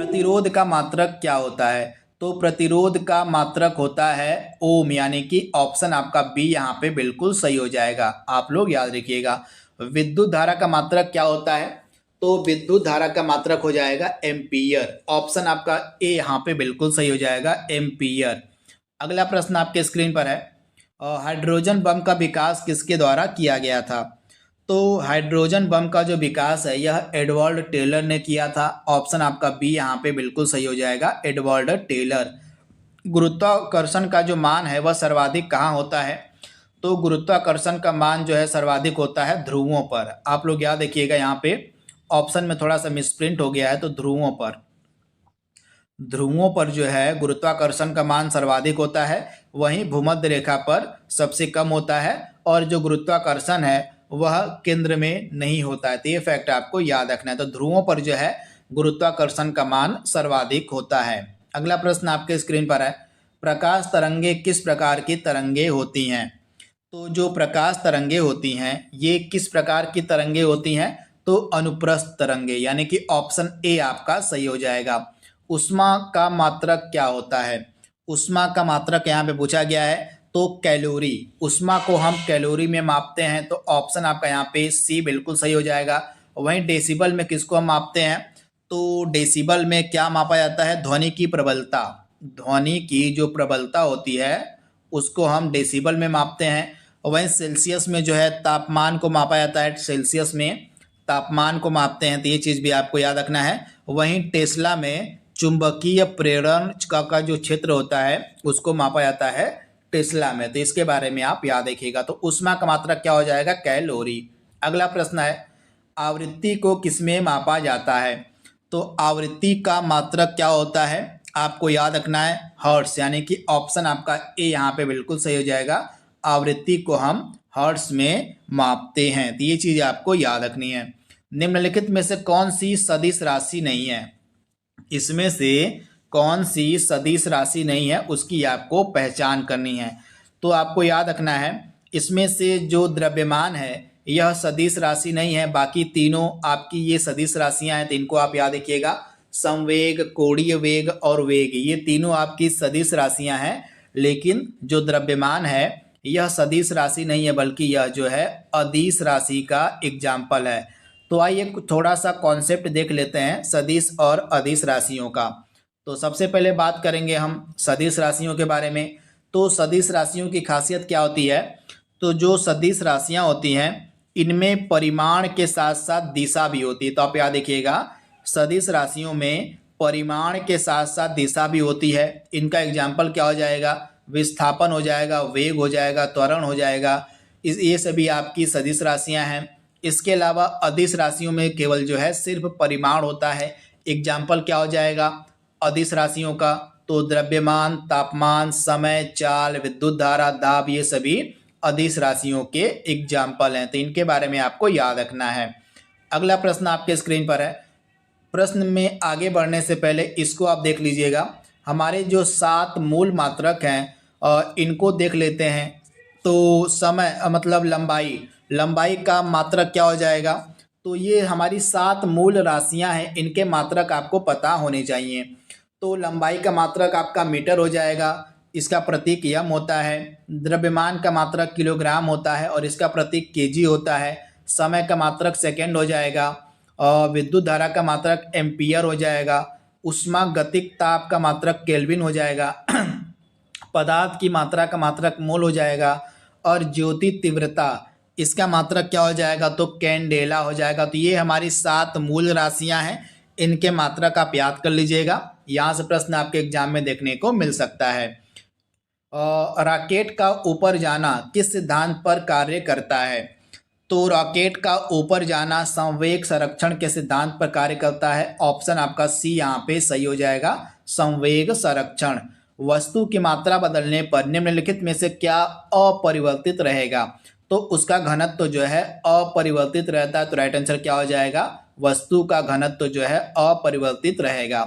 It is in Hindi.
प्रतिरोध का मात्रक क्या होता है? तो प्रतिरोध का मात्रक होता है ओम, यानी कि ऑप्शन आपका बी यहाँ पे बिल्कुल सही हो जाएगा। आप लोग याद रखिएगा। विद्युत धारा का मात्रक क्या होता है? तो विद्युत धारा का मात्रक हो जाएगा एम्पियर। ऑप्शन आपका ए यहाँ पे बिल्कुल सही हो जाएगा, एम्पियर। अगला प्रश्न आपके स्क्रीन पर है, हाइड्रोजन बम का विकास किसके द्वारा किया गया था? तो हाइड्रोजन बम का जो विकास है यह एडवर्ड टेलर ने किया था। ऑप्शन आपका बी यहाँ पे बिल्कुल सही हो जाएगा, एडवर्ड टेलर। गुरुत्वाकर्षण का जो मान है वह सर्वाधिक कहाँ होता है? तो गुरुत्वाकर्षण का मान जो है सर्वाधिक होता है ध्रुवों पर। आप लोग याद रखिएगा, यहाँ पे ऑप्शन में थोड़ा सा मिसप्रिंट हो गया है, तो ध्रुवों पर जो है गुरुत्वाकर्षण का मान सर्वाधिक होता है, वहीं भूमध्य रेखा पर सबसे कम होता है, और जो गुरुत्वाकर्षण है वह केंद्र में नहीं होता है। तो ये फैक्ट आपको याद रखना है। तो ध्रुवों पर जो है गुरुत्वाकर्षण का मान सर्वाधिक होता है। अगला प्रश्न आपके स्क्रीन पर है, प्रकाश तरंगे किस प्रकार की तरंगे होती हैं? तो जो प्रकाश तरंगे होती हैं ये किस प्रकार की तरंगे होती हैं? तो अनुप्रस्थ तरंगे, यानी कि ऑप्शन ए आपका सही हो जाएगा। ऊष्मा का मात्रक क्या होता है? ऊष्मा का मात्रक यहाँ पे पूछा गया है, तो कैलोरी। ऊष्मा को हम कैलोरी में मापते हैं, तो ऑप्शन आपका यहाँ पे सी बिल्कुल सही हो जाएगा। वहीं डेसिबल में किसको हम मापते हैं? तो डेसिबल में क्या मापा जाता है? ध्वनि की प्रबलता। ध्वनि की जो प्रबलता होती है उसको हम डेसिबल में मापते हैं। वहीं सेल्सियस में जो है तापमान को मापा जाता है, सेल्सियस में तापमान को मापते हैं, तो ये चीज़ भी आपको याद रखना है। वहीं टेस्ला में चुंबकीय प्रेरण का जो क्षेत्र होता है उसको मापा जाता है टेस्ला में, तो इसके बारे में आप याद रखिएगा। तो ऊष्मा का मात्रक क्या हो जाएगा? कैलोरी। अगला प्रश्न है, आवृत्ति को किसमें मापा जाता है? तो आवृत्ति का मात्रक क्या होता है? आपको याद रखना है हर्ट्स, यानी कि ऑप्शन आपका ए यहाँ पे बिल्कुल सही हो जाएगा। आवृत्ति को हम हर्ट्स में मापते हैं, तो ये चीज़ आपको याद रखनी है। निम्नलिखित में से कौन सी सदिश राशि नहीं है? इसमें से कौन सी सदिश राशि नहीं है उसकी आपको पहचान करनी है। तो आपको याद रखना है, इसमें से जो द्रव्यमान है यह सदिश राशि नहीं है, बाकी तीनों आपकी ये सदिश राशियां हैं, तो इनको आप याद रखिएगा। संवेग, कोणीय वेग और वेग, ये तीनों आपकी सदिश राशियां हैं, लेकिन जो द्रव्यमान है यह सदिश राशि नहीं है, बल्कि यह जो है अदिश राशि का एग्जाम्पल है। तो आइए थोड़ा सा कॉन्सेप्ट देख लेते हैं सदिश और अदिश राशियों का। तो सबसे पहले बात करेंगे हम सदिश राशियों के बारे में। तो सदिश राशियों की खासियत क्या होती है? तो जो सदिश राशियां होती हैं इनमें परिमाण के साथ साथ दिशा भी होती है। तो आप याद रखिएगा, सदिश राशियों में परिमाण के साथ साथ दिशा भी होती है। इनका एग्जाम्पल क्या हो जाएगा? विस्थापन हो जाएगा, वेग हो जाएगा, त्वरण हो जाएगा। ये सभी आपकी सदिश राशियां हैं। इसके अलावा अदिश राशियों में केवल जो है सिर्फ परिमाण होता है। एग्जाम्पल क्या हो जाएगा अदिश राशियों का? तो द्रव्यमान, तापमान, समय, चाल, विद्युत धारा, दाब, ये सभी अदिश राशियों के एग्जाम्पल हैं, तो इनके बारे में आपको याद रखना है। अगला प्रश्न आपके स्क्रीन पर है। प्रश्न में आगे बढ़ने से पहले इसको आप देख लीजिएगा। हमारे जो 7 मूल मात्रक हैं इनको देख लेते हैं। तो समय मतलब लंबाई का मात्रक क्या हो जाएगा? तो ये हमारी 7 मूल राशियां हैं, इनके मात्रक आपको पता होने चाहिए। तो लंबाई का मात्रक आपका मीटर हो जाएगा, इसका प्रतीक यम होता है। द्रव्यमान का मात्रक किलोग्राम होता है और इसका प्रतीक केजी होता है। समय का मात्रक सेकेंड हो जाएगा और विद्युत धारा का मात्रक एम्पियर हो जाएगा। ऊष्मा गतिक ताप का मात्रक केल्विन हो जाएगा। पदार्थ की मात्रा का मात्रक मोल हो जाएगा और ज्योति तीव्रता इसका मात्रक क्या हो जाएगा? तो कैंडेला हो जाएगा। तो ये हमारी 7 मूल राशियां हैं, इनके मात्रक आप याद कर लीजिएगा। यहाँ से प्रश्न आपके एग्जाम में देखने को मिल सकता है। रॉकेट का ऊपर जाना किस सिद्धांत पर कार्य करता है? तो रॉकेट का ऊपर जाना संवेग संरक्षण के सिद्धांत पर कार्य करता है। ऑप्शन आपका सी यहाँ पे सही हो जाएगा, संवेग संरक्षण। वस्तु की मात्रा बदलने पर निम्नलिखित में से क्या अपरिवर्तित रहेगा? तो उसका घनत्व जो है अपरिवर्तित रहता है। तो राइट आंसर क्या हो जाएगा? वस्तु का घनत्व जो है अपरिवर्तित रहेगा।